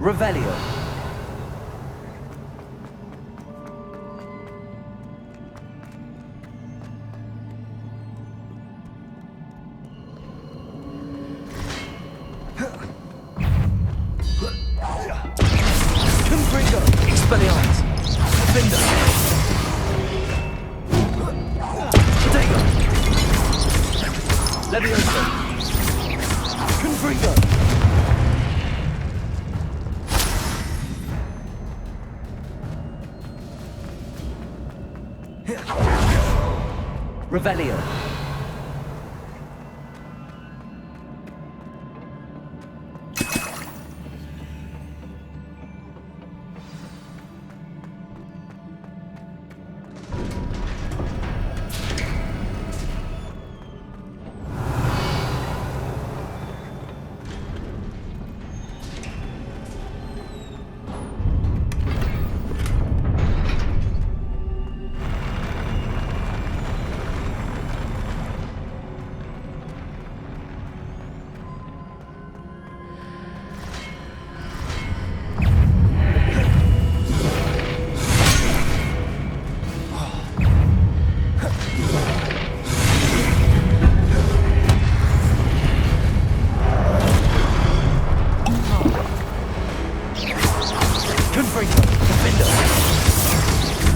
Revelio. Confringo. Expelliarmus. Defender. Protego. Levioso. Confringo. Revelio.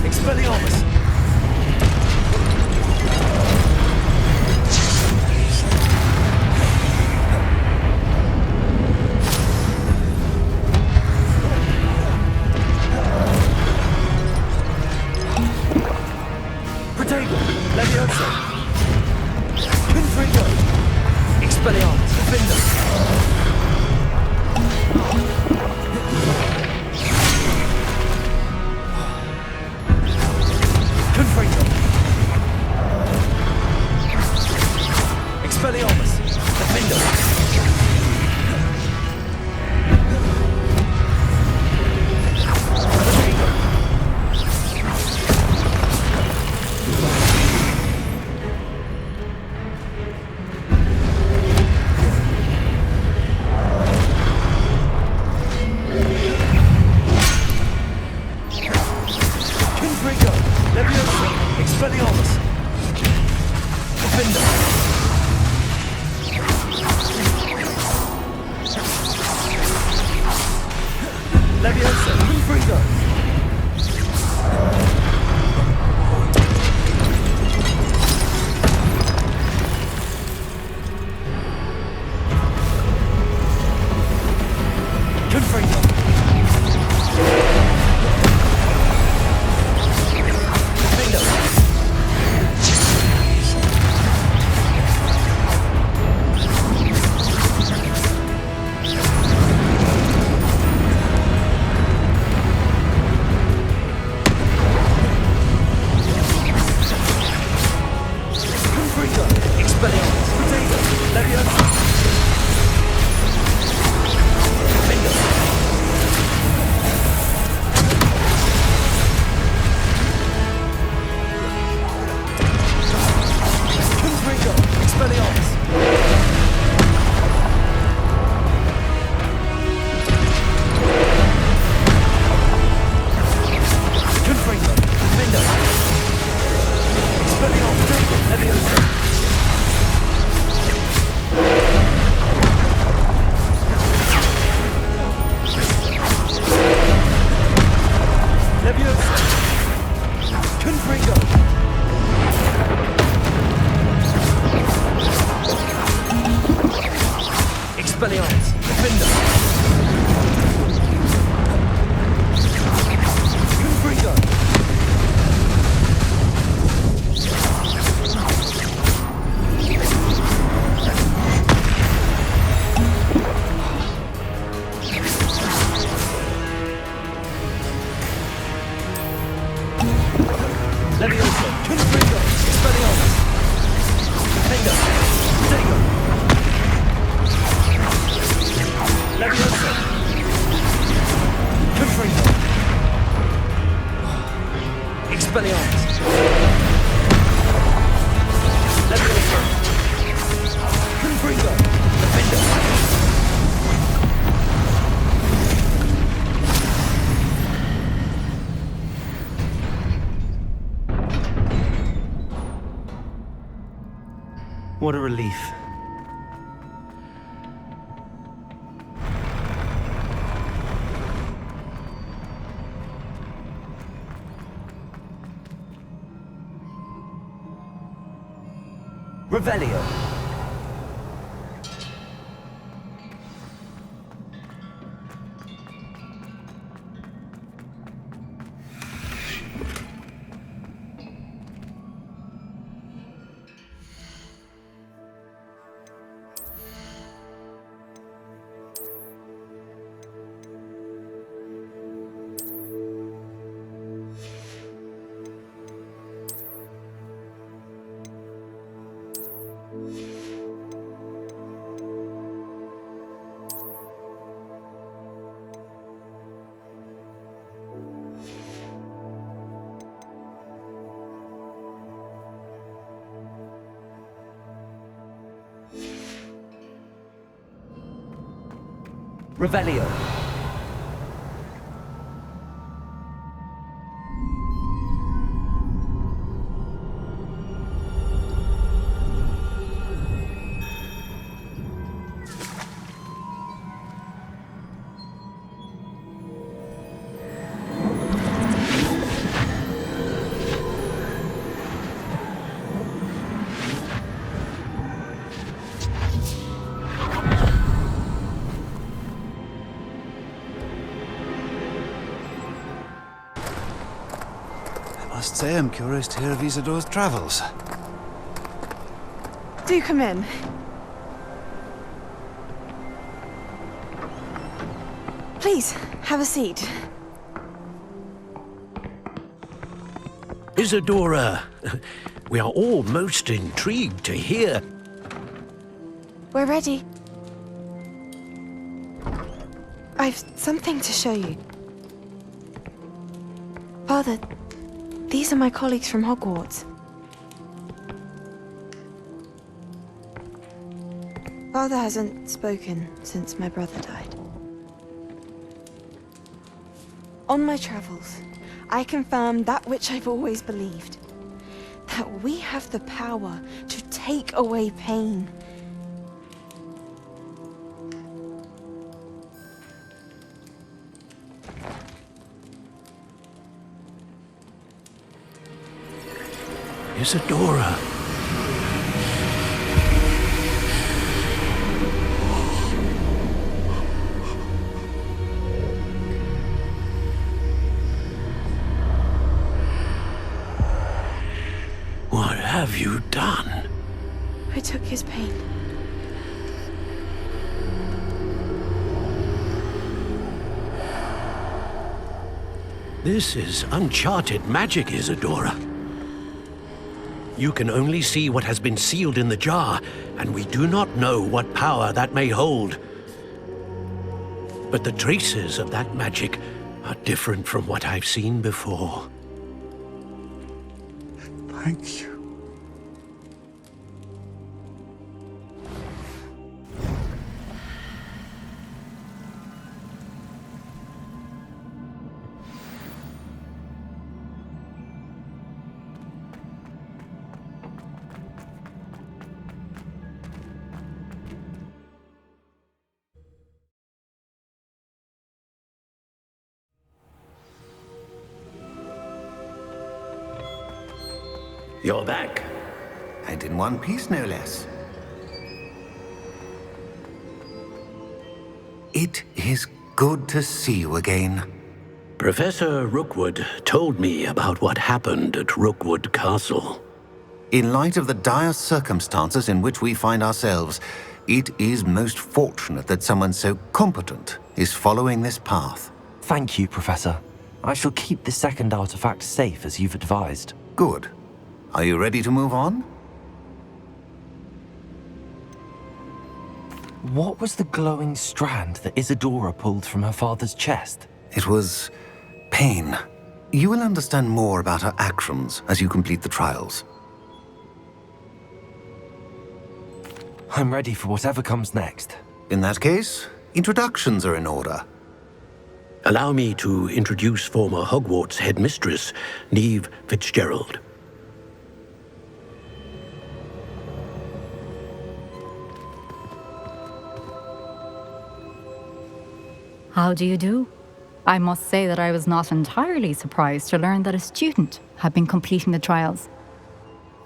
Expelliarmus! Protego! Levioso! Confringo! Expelliarmus! Defender! Expelliarmus! Defender! Confringo! Levioso! Expelliarmus! Defender! Levioso, Confringo! Confringo! Defender! Expelliarmus! Protego! Levioso! Defender! Confringo! Expelliarmus! Confringo! Defender! Expelliarmus! Levioso! Levioso! Confringo! Expelliarmus! Defender! Confringo! Levioso! Confringo! Expelliarmus! Defender! Protego! What a relief. Revelio. Revelio. I must say I'm curious to hear of Isadore's travels. Do come in. Please, have a seat. Isadora, we are all most intrigued to hear. We're ready. I've something to show you. Father, these are my colleagues from Hogwarts. Father hasn't spoken since my brother died. On my travels, I confirmed that which I've always believed. That we have the power to take away pain. Isadora. What have you done? I took his pain. This is uncharted magic, Isadora. You can only see what has been sealed in the jar, and we do not know what power that may hold. But the traces of that magic are different from what I've seen before. Thank you. You're back. And in one piece, no less. It is good to see you again. Professor Rookwood told me about what happened at Rookwood Castle. In light of the dire circumstances in which we find ourselves, it is most fortunate that someone so competent is following this path. Thank you, Professor. I shall keep the second artifact safe as you've advised. Good. Are you ready to move on? What was the glowing strand that Isadora pulled from her father's chest? It was pain. You will understand more about her actions as you complete the trials. I'm ready for whatever comes next. In that case, introductions are in order. Allow me to introduce former Hogwarts headmistress, Neve Fitzgerald. How do you do? I must say that I was not entirely surprised to learn that a student had been completing the trials.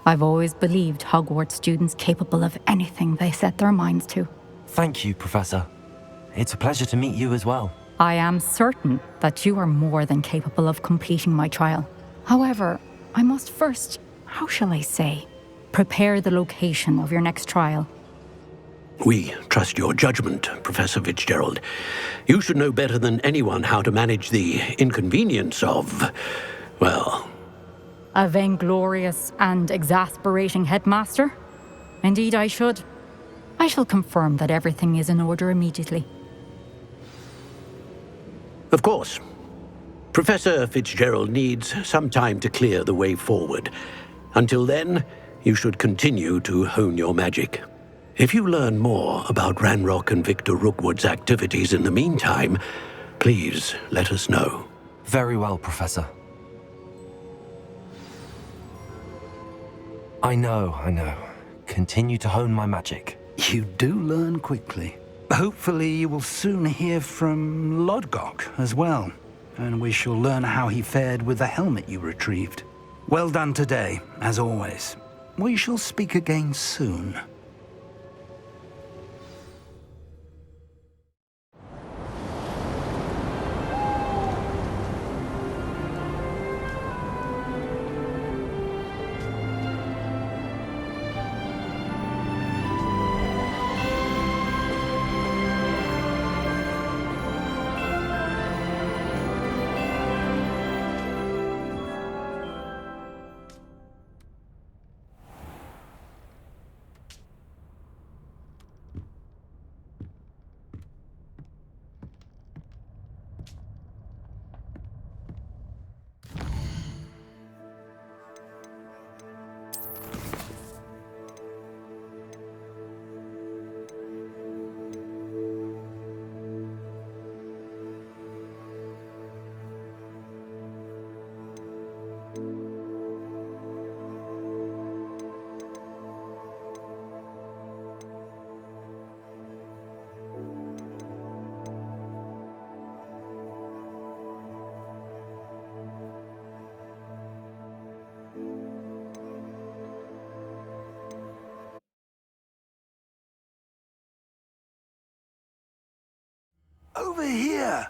I've always believed Hogwarts students capable of anything they set their minds to. Thank you, Professor. It's a pleasure to meet you as well. I am certain that you are more than capable of completing my trial. However, I must first, how shall I say, prepare the location of your next trial. We trust your judgment, Professor Fitzgerald. You should know better than anyone how to manage the inconvenience of, well... A vainglorious and exasperating headmaster? Indeed I should. I shall confirm that everything is in order immediately. Of course. Professor Fitzgerald needs some time to clear the way forward. Until then, you should continue to hone your magic. If you learn more about Ranrock and Victor Rookwood's activities in the meantime, please let us know. Very well, Professor. I know. Continue to hone my magic. You do learn quickly. Hopefully you will soon hear from Lodgok as well, and we shall learn how he fared with the helmet you retrieved. Well done today, as always. We shall speak again soon. Over here!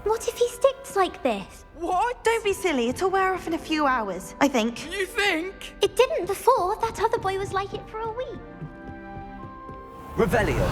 What if he sticks like this? What? Don't be silly. It'll wear off in a few hours, I think. You think? It didn't before. That other boy was like it for a week. Revelio.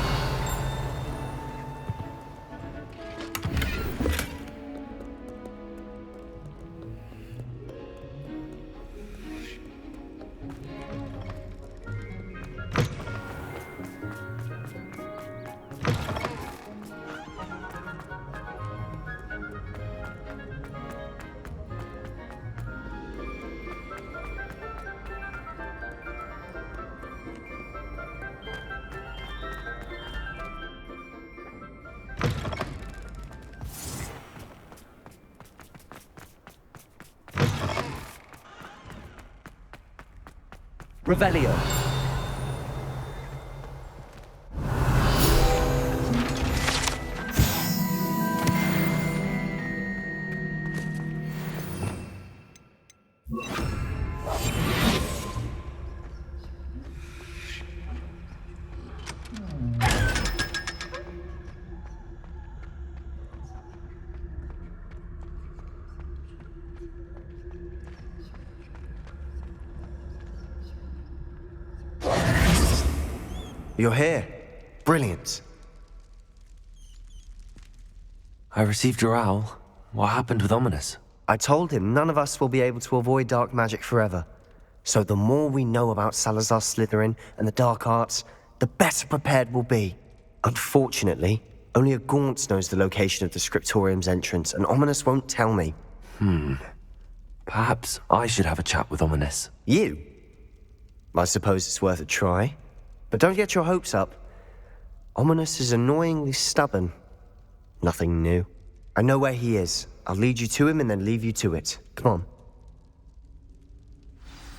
Revelio. You're here. Brilliant. I received your owl. What happened with Ominous? I told him none of us will be able to avoid dark magic forever. So the more we know about Salazar Slytherin and the dark arts, the better prepared we'll be. Unfortunately, only a Gaunt knows the location of the Scriptorium's entrance, and Ominous won't tell me. Perhaps I should have a chat with Ominous. You? I suppose it's worth a try. But don't get your hopes up. Ominous is annoyingly stubborn. Nothing new. I know where he is. I'll lead you to him and then leave you to it. Come on.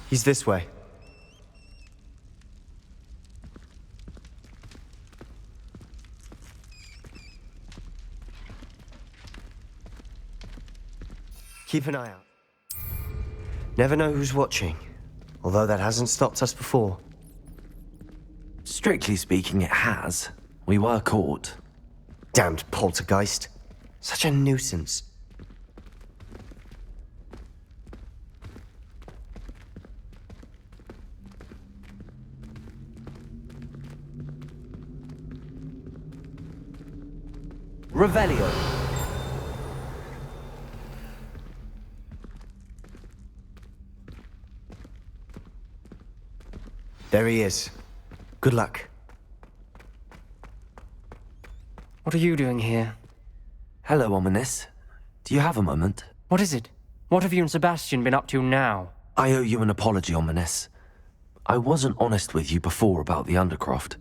He's this way. Keep an eye out. Never know who's watching, although that hasn't stopped us before. Strictly speaking, it has. We were caught. Damned poltergeist. Such a nuisance. Revelio. There he is. Good luck. What are you doing here? Hello, Ominous. Do you have a moment? What is it? What have you and Sebastian been up to now? I owe you an apology, Ominous. I wasn't honest with you before about the Undercroft.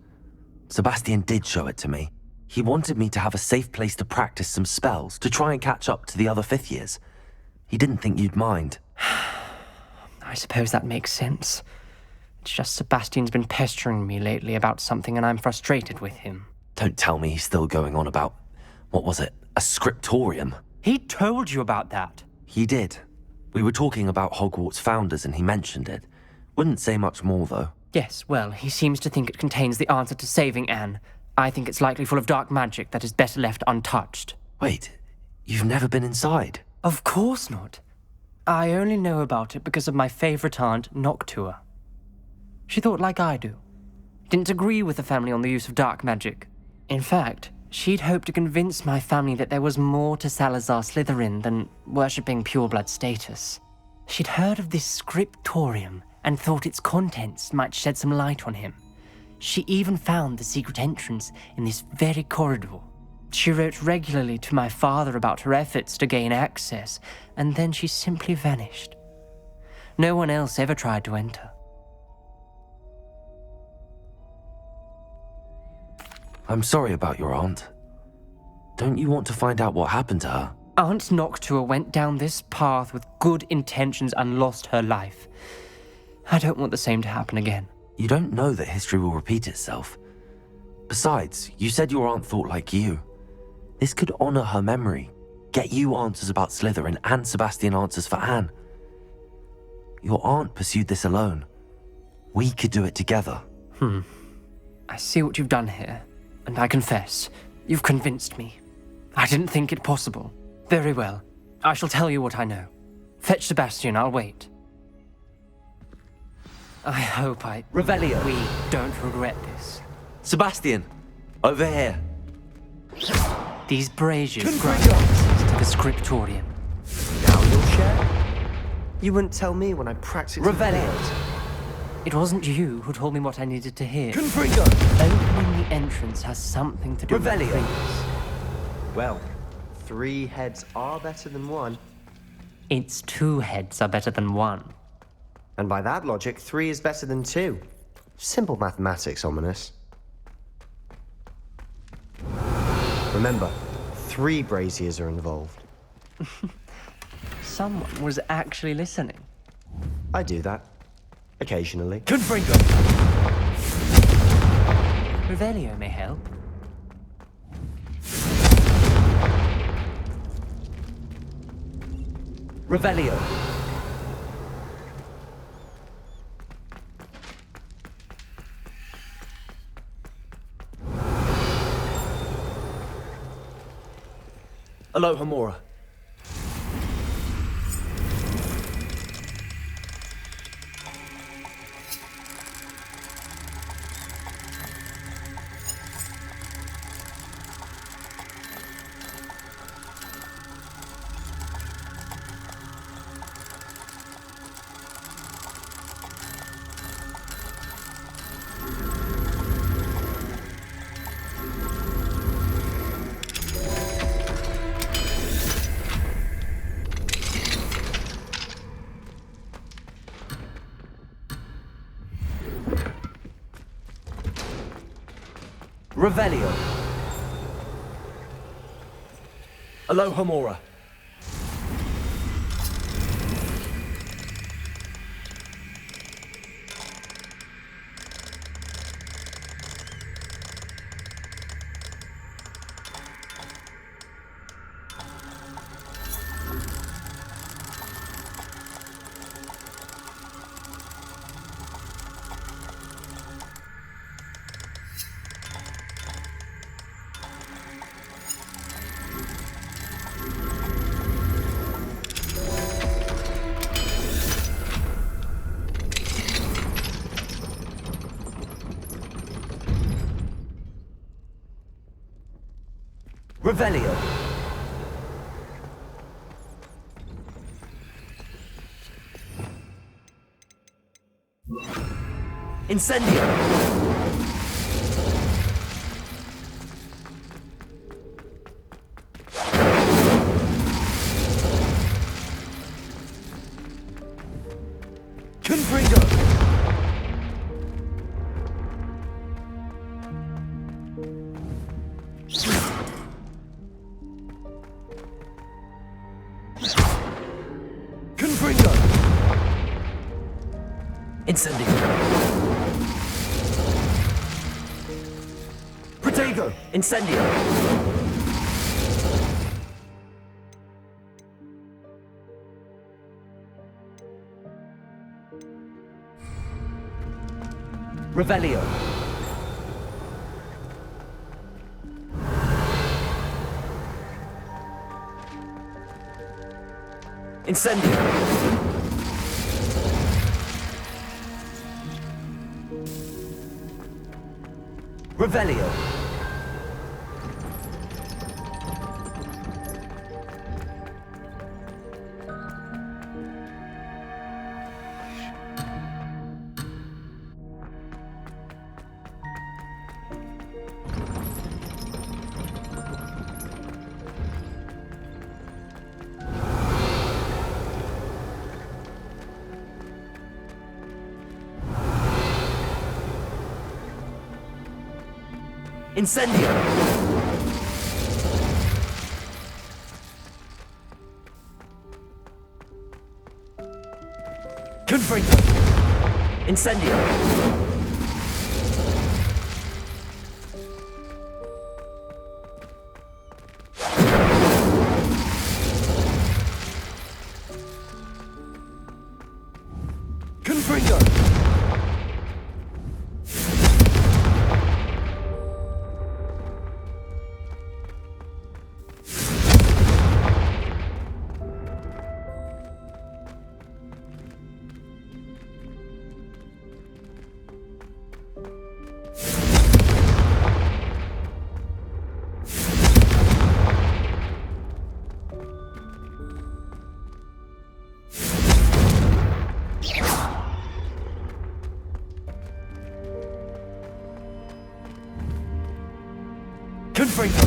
Sebastian did show it to me. He wanted me to have a safe place to practice some spells, to try and catch up to the other fifth years. He didn't think you'd mind. I suppose that makes sense. It's just Sebastian's been pestering me lately about something and I'm frustrated with him. Don't tell me he's still going on about, what was it, a scriptorium? He told you about that. He did. We were talking about Hogwarts founders and he mentioned it. Wouldn't say much more, though. Yes, well, he seems to think it contains the answer to saving Anne. I think it's likely full of dark magic that is better left untouched. Wait, you've never been inside? Of course not. I only know about it because of my favorite aunt, Noctua. She thought like I do. Didn't agree with the family on the use of dark magic. In fact, she'd hoped to convince my family that there was more to Salazar Slytherin than worshipping pureblood status. She'd heard of this scriptorium and thought its contents might shed some light on him. She even found the secret entrance in this very corridor. She wrote regularly to my father about her efforts to gain access, and then she simply vanished. No one else ever tried to enter. I'm sorry about your aunt. Don't you want to find out what happened to her? Aunt Noctua went down this path with good intentions and lost her life. I don't want the same to happen again. You don't know that history will repeat itself. Besides, you said your aunt thought like you. This could honor her memory, get you answers about Slytherin and Sebastian answers for Anne. Your aunt pursued this alone. We could do it together. I see what you've done here, and I confess, you've convinced me. I didn't think it possible. Very well. I shall tell you what I know. Fetch Sebastian, I'll wait. I hope Revelio. we don't regret this. Sebastian! Over here! These braziers grant access to the scriptorium. Now you'll share? You wouldn't tell me when I practically Revelio. failed. It wasn't you who told me what I needed to hear. Confringo. Opening the entrance has something to do Revelio. with things. Well, 3 heads are better than 1. Its 2 heads are better than 1. And by that logic, 3 is better than 2. Simple mathematics, Ominous. Remember, 3 braziers are involved. Someone was actually listening. I do that. Occasionally. Confringo! Revelio may help. Revelio. Alohomora. Revelio. Alohomora. Revelio. Incendio. Confringo. Confringo. Incendio. Protego. Incendio. Revelio. Incendio. Revelio. Incendio. Confringo. Incendio. Confringo. Confringo.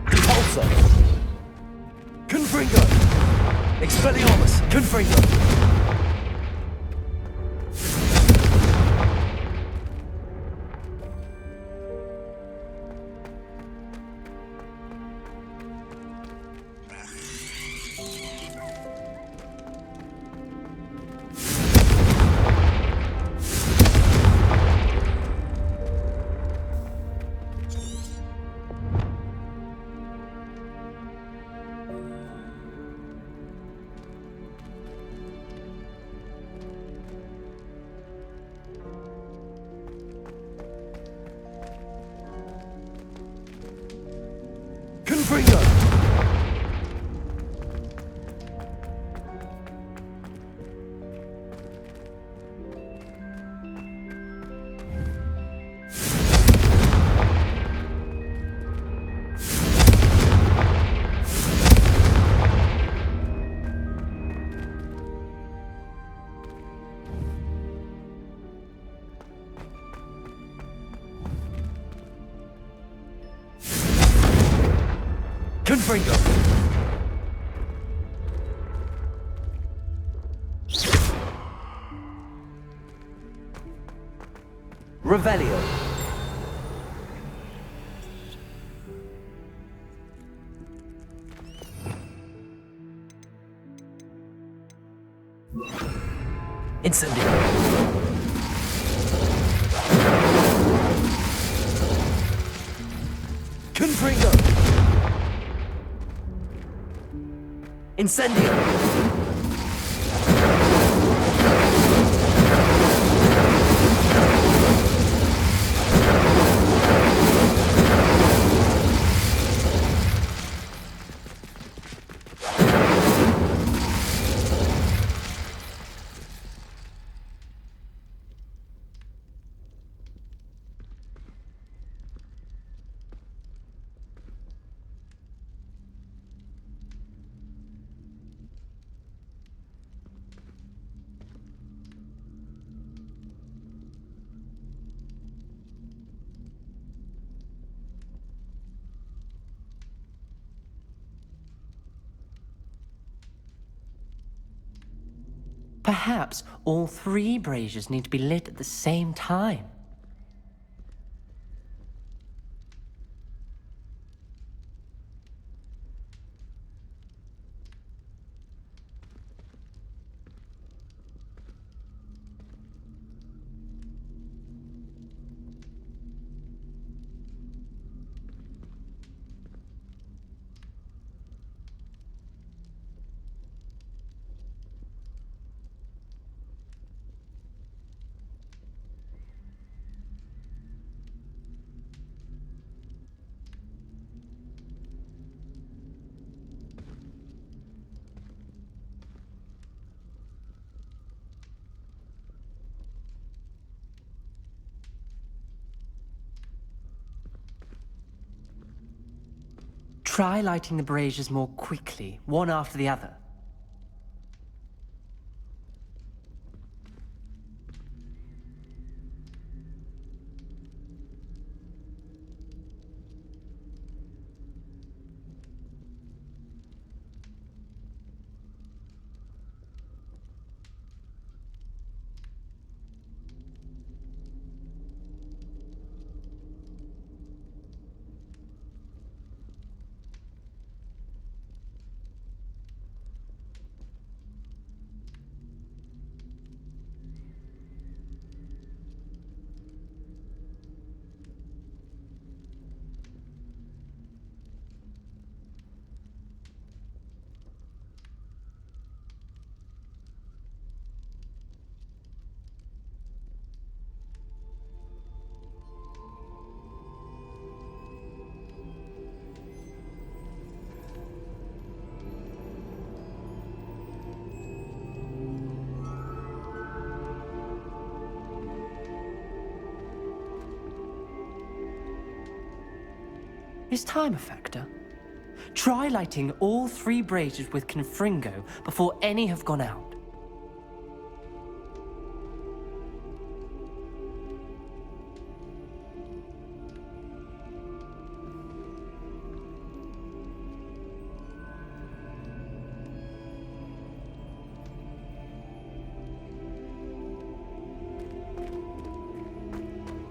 Repulsor. Confringo. Expelliarmus. Confringo. Confringo! Confringo! Revelio! Incendio! Confringo! Incendio! Perhaps all three braziers need to be lit at the same time. Try lighting the braziers more quickly, one after the other. Is time a factor? Try lighting all three braziers with Confringo before any have gone out.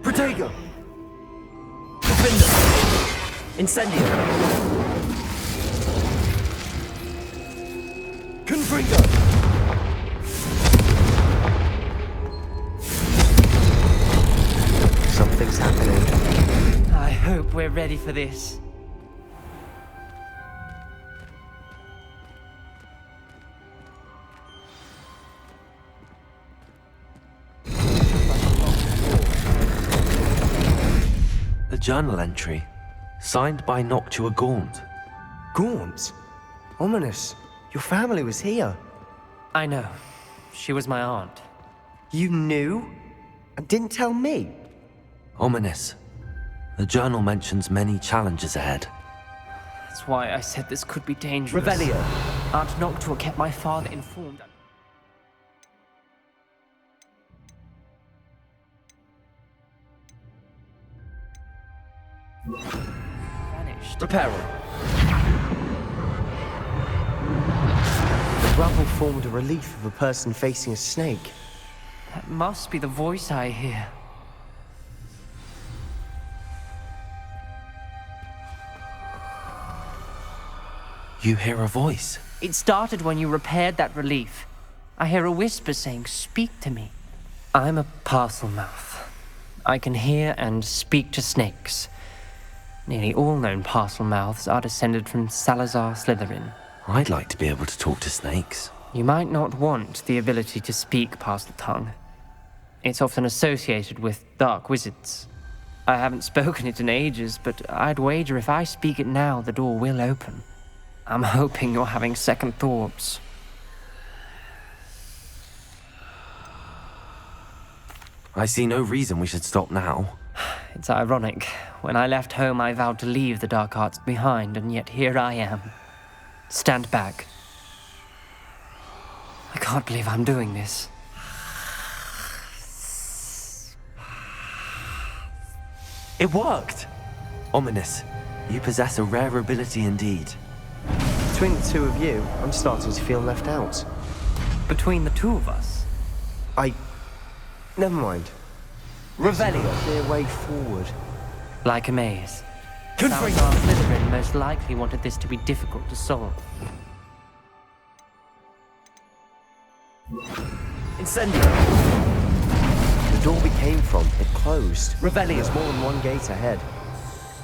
Protego! Defender! Incendio! Confringo! Something's happening. I hope we're ready for this. A journal entry, signed by Noctua Gaunt. Gaunt? Ominous. Your family was here. I know. She was my aunt. You knew? And didn't tell me? Ominous. The journal mentions many challenges ahead. That's why I said this could be dangerous. Revelio. Aunt Noctua kept my father informed. Vanished. Reparo. The rubble formed a relief of a person facing a snake. That must be the voice I hear. You hear a voice. It started when you repaired that relief. I hear a whisper saying, "Speak to me." I'm a parcel mouth. I can hear and speak to snakes. Nearly all known parcel mouths are descended from Salazar Slytherin. I'd like to be able to talk to snakes. You might not want the ability to speak parcel tongue. It's often associated with dark wizards. I haven't spoken it in ages, but I'd wager if I speak it now, the door will open. I'm hoping you're having second thoughts. I see no reason we should stop now. It's ironic. When I left home, I vowed to leave the dark arts behind, and yet here I am. Stand back. I can't believe I'm doing this. It worked! Ominous, you possess a rare ability indeed. Between the two of you, I'm starting to feel left out. Between the two of us? Never mind. Revelio. Clear way forward. Like a maze. Confringo. Salazar Slytherin most likely wanted this to be difficult to solve. Incendio. The door we came from, it closed. Revelio. There's more than one gate ahead.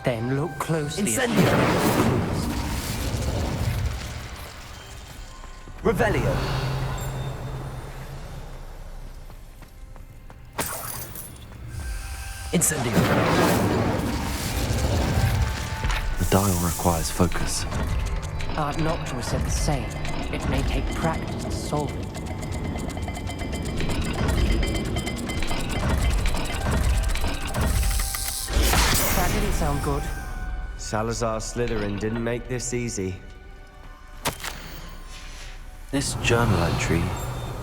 Then look closely at Incendio. Revelio. Incendio. The dial requires focus. Aunt Noctua said the same. It may take practice to solve it. That didn't sound good. Salazar Slytherin didn't make this easy. This journal entry,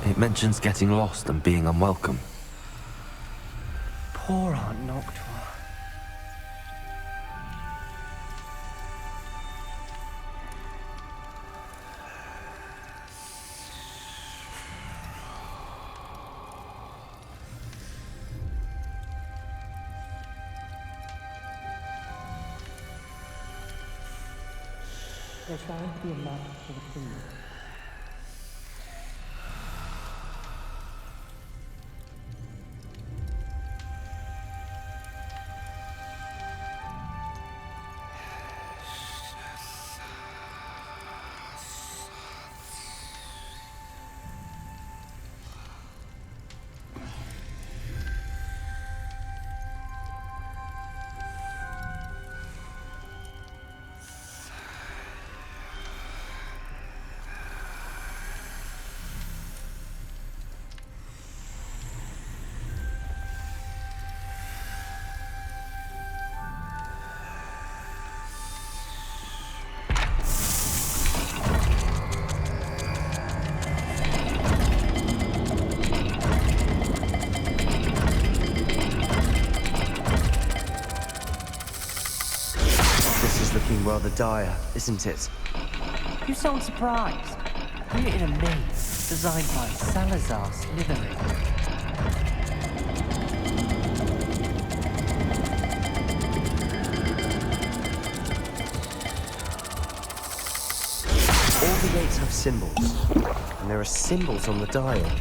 it mentions getting lost and being unwelcome. Poor Aunt Noctua. They're trying to be a map for the kingdom. Looking rather dire, isn't it? You sound surprised. We're in a maze designed by Salazar Slytherin. All the gates have symbols, and there are symbols on the dial.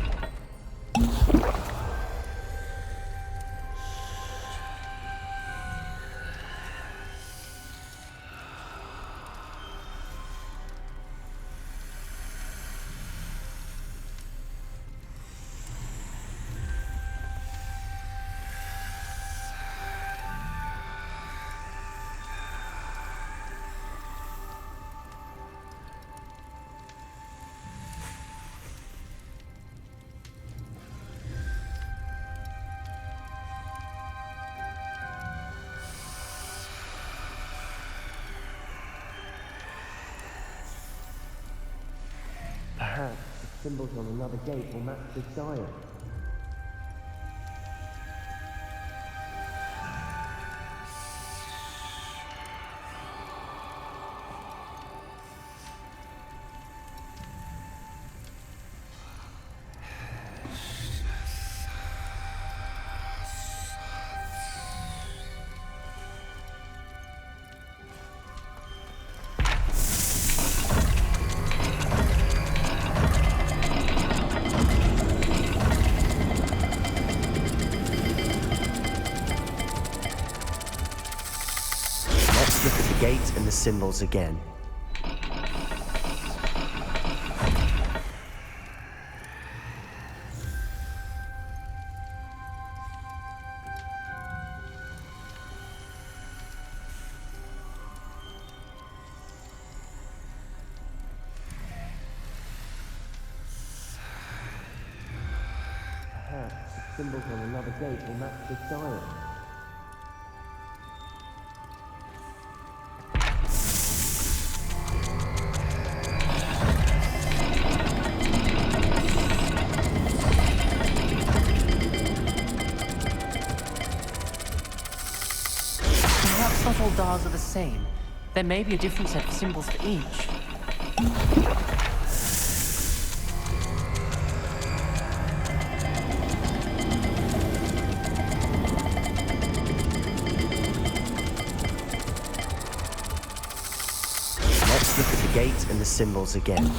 Symbols on another gate will match this dial. Look at the gate and the symbols again. Perhaps the symbols on another gate will match this dial. Not all dials are the same. There may be a different set of symbols for each. Let's look at the gate and the symbols again.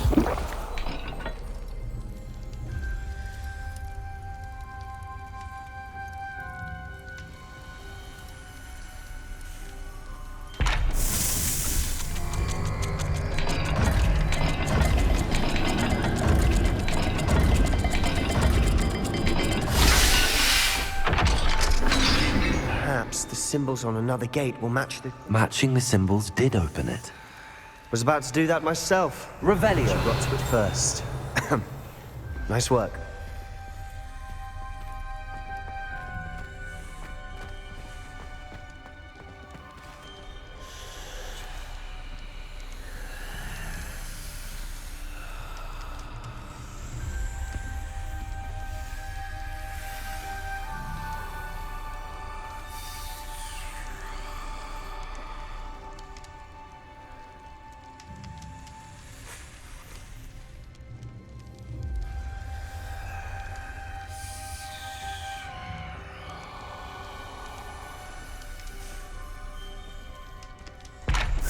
Perhaps the symbols on another gate will match the... Matching the symbols did open it. Was about to do that myself. Revelio. I got to it first. Nice work.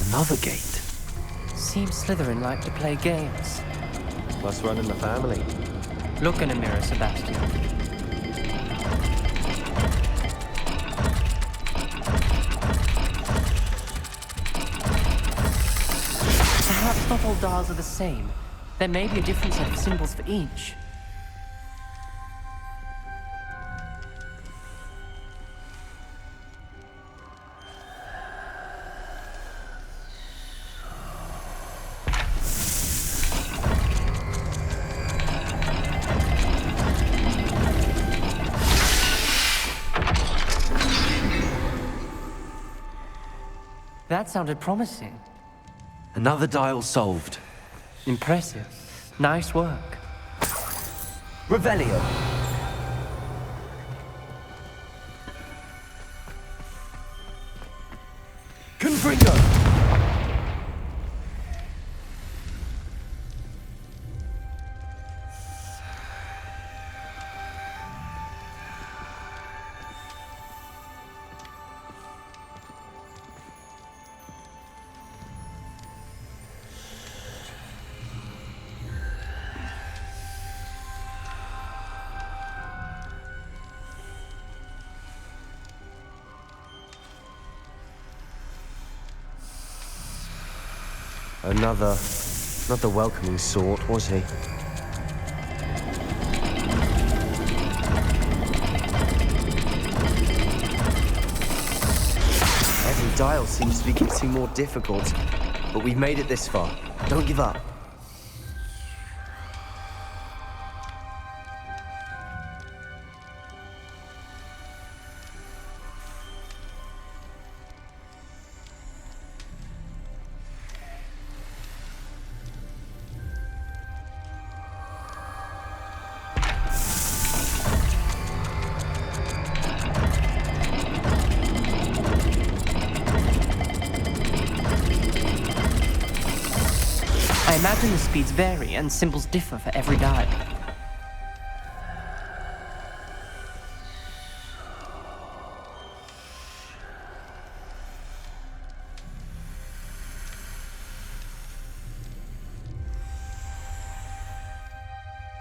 Another gate. Seems Slytherin like to play games. Must run in the family. Look in a mirror, Sebastian. Perhaps not all dials are the same. There may be a different set of symbols for each. That sounded promising. Another dial solved. Impressive. Nice work. Revelio. Confringo. Another... not the welcoming sort, was he? Every dial seems to be getting more difficult, but we've made it this far. Don't give up. I imagine the speeds vary and symbols differ for every dial.